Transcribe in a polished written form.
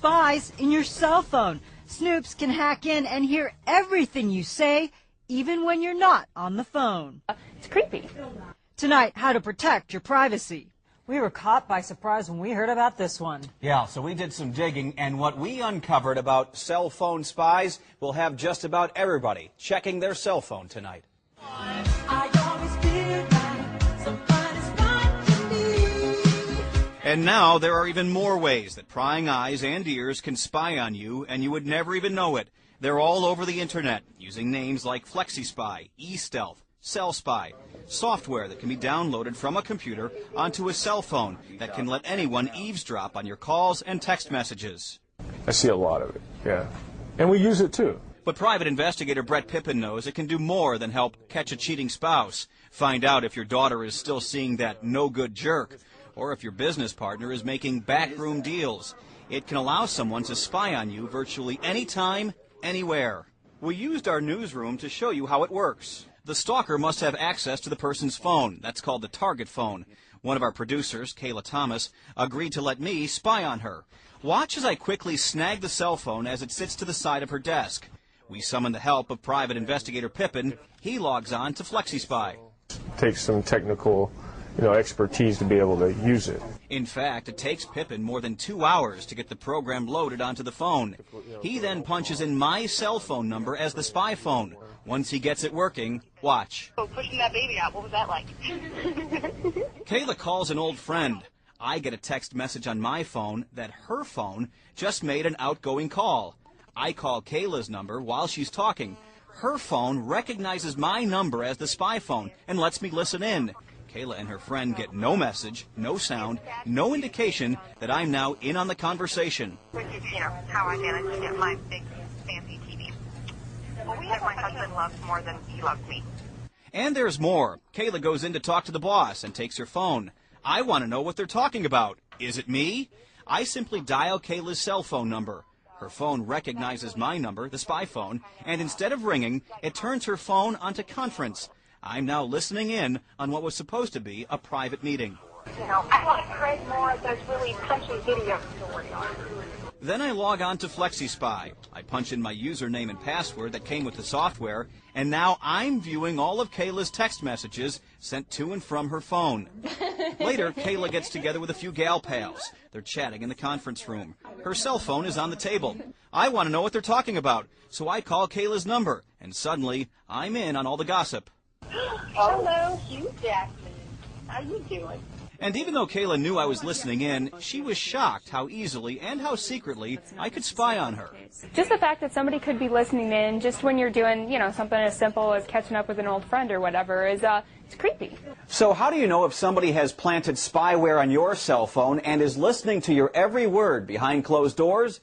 spies in your cell phone. Snoops can hack in and hear everything you say, even when you're not on the phone. It's creepy. Tonight, how to protect your privacy. We were caught by surprise when we heard about this one. Yeah, so we did some digging, and what we uncovered about cell phone spies will have just about everybody checking their cell phone tonight. And now there are even more ways that prying eyes and ears can spy on you, and you would never even know it. They're all over the internet, using names like FlexiSpy, eStealth, CellSpy, software that can be downloaded from a computer onto a cell phone that can let anyone eavesdrop on your calls and text messages. I see a lot of it, yeah. And we use it too. But private investigator Brett Pippin knows it can do more than help catch a cheating spouse, find out if your daughter is still seeing that no-good jerk, or if your business partner is making backroom deals. It can allow someone to spy on you virtually anytime, anywhere. We used our newsroom to show you how it works. The stalker must have access to the person's phone. That's called the target phone. One of our producers, Kayla Thomas, agreed to let me spy on her. Watch as I quickly snag the cell phone as it sits to the side of her desk. We summon the help of private investigator Pippin. He logs on to FlexiSpy. Takes some technical expertise to be able to use it. In fact, it takes Pippin more than 2 hours to get the program loaded onto the phone. He then punches in my cell phone number as the spy phone. Once he gets it working, watch. Oh, pushing that baby out, what was that like? Kayla calls an old friend. I get a text message on my phone that her phone just made an outgoing call. I call Kayla's number while she's talking. Her phone recognizes my number as the spy phone and lets me listen in. Kayla and her friend get no message, no sound, no indication that I'm now in on the conversation. Which is, how I managed to get my big fancy TV. That my husband loves more than he loves me. And there's more. Kayla goes in to talk to the boss and takes her phone. I want to know what they're talking about. Is it me? I simply dial Kayla's cell phone number. Her phone recognizes my number, the spy phone, and instead of ringing, it turns her phone onto conference. I'm now listening in on what was supposed to be a private meeting. I want to create more of those really punchy video stories. Then I log on to FlexiSpy. I punch in my username and password that came with the software, and now I'm viewing all of Kayla's text messages sent to and from her phone. Later, Kayla gets together with a few gal pals. They're chatting in the conference room. Her cell phone is on the table. I want to know what they're talking about, so I call Kayla's number, and suddenly I'm in on all the gossip. Hello, Hugh Jackman. How you doing? And even though Kayla knew I was listening in, she was shocked how easily and how secretly I could spy on her. Just the fact that somebody could be listening in just when you're doing, something as simple as catching up with an old friend or whatever is, it's creepy. So how do you know if somebody has planted spyware on your cell phone and is listening to your every word behind closed doors?